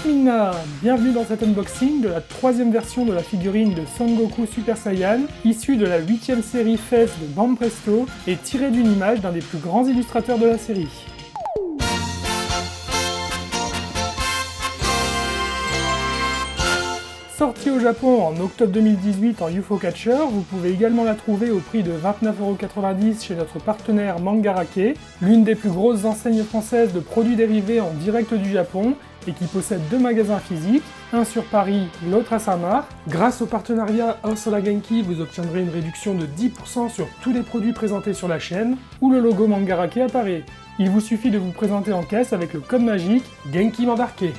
Minna, bienvenue dans cet unboxing de la 3ème version de la figurine de Son Goku Super Saiyan, issue de la 8ème série FES de Banpresto et tirée d'une image d'un des plus grands illustrateurs de la série. Sortie au Japon en octobre 2018 en UFO Catcher, vous pouvez également la trouver au prix de 29,90€ chez notre partenaire Mangarake, l'une des plus grosses enseignes françaises de produits dérivés en direct du Japon et qui possède 2 magasins physiques, un sur Paris, l'autre à Saint-Marc. Grâce au partenariat Osola Genki, vous obtiendrez une réduction de 10% sur tous les produits présentés sur la chaîne, où le logo Mangarake apparaît. Il vous suffit de vous présenter en caisse avec le code magique Genki Mandarke.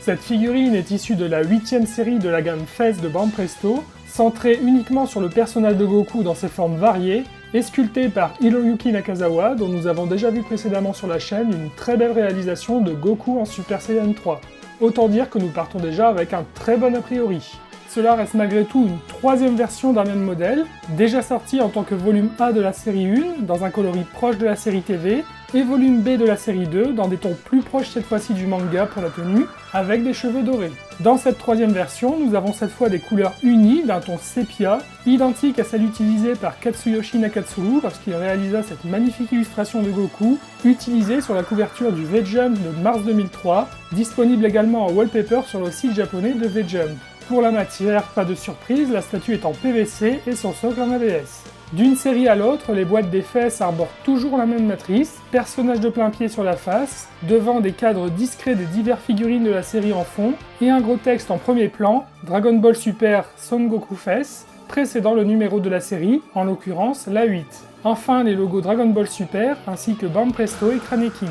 Cette figurine est issue de la 8ème série de la gamme FES de Banpresto, centrée uniquement sur le personnage de Goku dans ses formes variées, et sculptée par Hiroyuki Nakazawa, dont nous avons déjà vu précédemment sur la chaîne une très belle réalisation de Goku en Super Saiyan 3. Autant dire que nous partons déjà avec un très bon a priori. Cela reste malgré tout une 3ème version d'un même modèle, déjà sortie en tant que volume A de la série 1, dans un coloris proche de la série TV, et volume B de la série 2, dans des tons plus proches cette fois-ci du manga pour la tenue, avec des cheveux dorés. Dans cette 3ème version, nous avons cette fois des couleurs unies d'un ton sépia, identique à celle utilisée par Katsuyoshi Nakatsuru lorsqu'il réalisa cette magnifique illustration de Goku, utilisée sur la couverture du V-Jump de mars 2003, disponible également en wallpaper sur le site japonais de V-Jump. Pour la matière, pas de surprise, la statue est en PVC et son socle en ABS. D'une série à l'autre, les boîtes des fesses arborent toujours la même matrice, personnage de plein pied sur la face, devant des cadres discrets des diverses figurines de la série en fond, et un gros texte en premier plan, Dragon Ball Super Son Goku Fess, précédant le numéro de la série, en l'occurrence la 8. Enfin les logos Dragon Ball Super, ainsi que Banpresto et Crane King.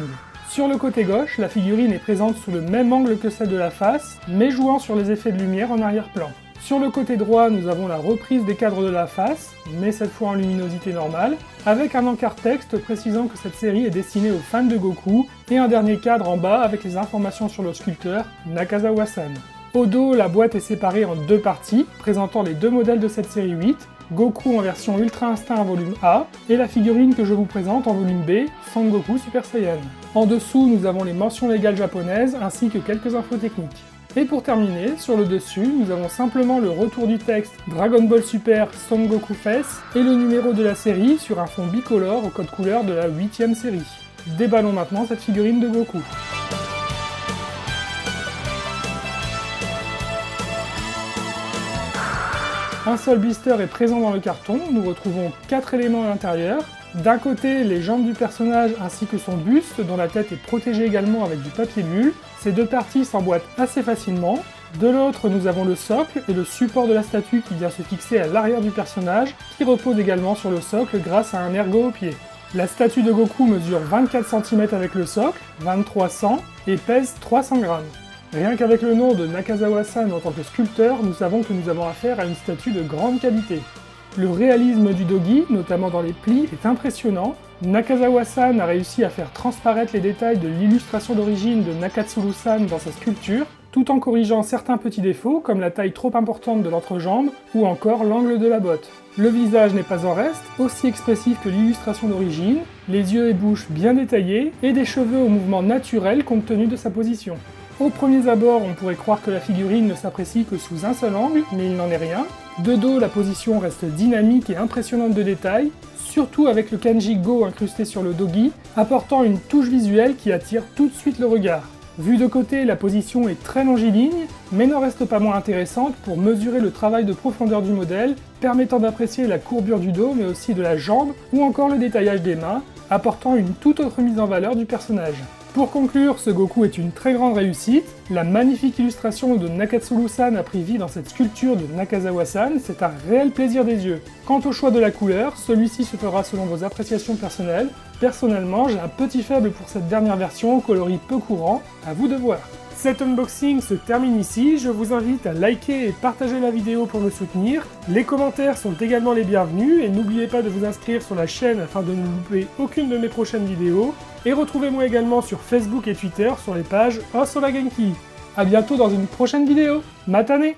Sur le côté gauche, la figurine est présente sous le même angle que celle de la face, mais jouant sur les effets de lumière en arrière-plan. Sur le côté droit, nous avons la reprise des cadres de la face, mais cette fois en luminosité normale, avec un encart texte précisant que cette série est destinée aux fans de Goku, et un dernier cadre en bas avec les informations sur le sculpteur, Nakazawa-san. Au dos, la boîte est séparée en 2 parties, présentant les 2 modèles de cette série 8, Goku en version Ultra Instinct volume A, et la figurine que je vous présente en volume B, Son Goku Super Saiyan. En dessous, nous avons les mentions légales japonaises, ainsi que quelques infos techniques. Et pour terminer, sur le dessus, nous avons simplement le retour du texte Dragon Ball Super Son Goku Fess et le numéro de la série sur un fond bicolore au code couleur de la 8ème série. Déballons maintenant cette figurine de Goku. Un seul blister est présent dans le carton, nous retrouvons 4 éléments à l'intérieur. D'un côté, les jambes du personnage ainsi que son buste, dont la tête est protégée également avec du papier bulle. Ces 2 parties s'emboîtent assez facilement. De l'autre, nous avons le socle et le support de la statue qui vient se fixer à l'arrière du personnage, qui repose également sur le socle grâce à un ergot au pied. La statue de Goku mesure 24 cm avec le socle, 2300, et pèse 300 grammes. Rien qu'avec le nom de Nakazawa-san en tant que sculpteur, nous savons que nous avons affaire à une statue de grande qualité. Le réalisme du dogi, notamment dans les plis, est impressionnant. Nakazawa-san a réussi à faire transparaître les détails de l'illustration d'origine de Nakatsuru-san dans sa sculpture, tout en corrigeant certains petits défauts comme la taille trop importante de l'entrejambe ou encore l'angle de la botte. Le visage n'est pas en reste, aussi expressif que l'illustration d'origine, les yeux et bouche bien détaillés et des cheveux au mouvement naturel compte tenu de sa position. Au premier abord, on pourrait croire que la figurine ne s'apprécie que sous un seul angle, mais il n'en est rien. De dos, la position reste dynamique et impressionnante de détails, surtout avec le kanji Go incrusté sur le dogi, apportant une touche visuelle qui attire tout de suite le regard. Vue de côté, la position est très longiligne, mais n'en reste pas moins intéressante pour mesurer le travail de profondeur du modèle, permettant d'apprécier la courbure du dos, mais aussi de la jambe, ou encore le détaillage des mains, apportant une toute autre mise en valeur du personnage. Pour conclure, ce Goku est une très grande réussite. La magnifique illustration de Nakatsuru-san a pris vie dans cette sculpture de Nakazawa-san, c'est un réel plaisir des yeux. Quant au choix de la couleur, celui-ci se fera selon vos appréciations personnelles. Personnellement, j'ai un petit faible pour cette dernière version au coloris peu courant, à vous de voir. Cet unboxing se termine ici, je vous invite à liker et partager la vidéo pour me soutenir. Les commentaires sont également les bienvenus et n'oubliez pas de vous inscrire sur la chaîne afin de ne louper aucune de mes prochaines vidéos. Et retrouvez-moi également sur Facebook et Twitter sur les pages Osola Genki. A bientôt dans une prochaine vidéo, matane!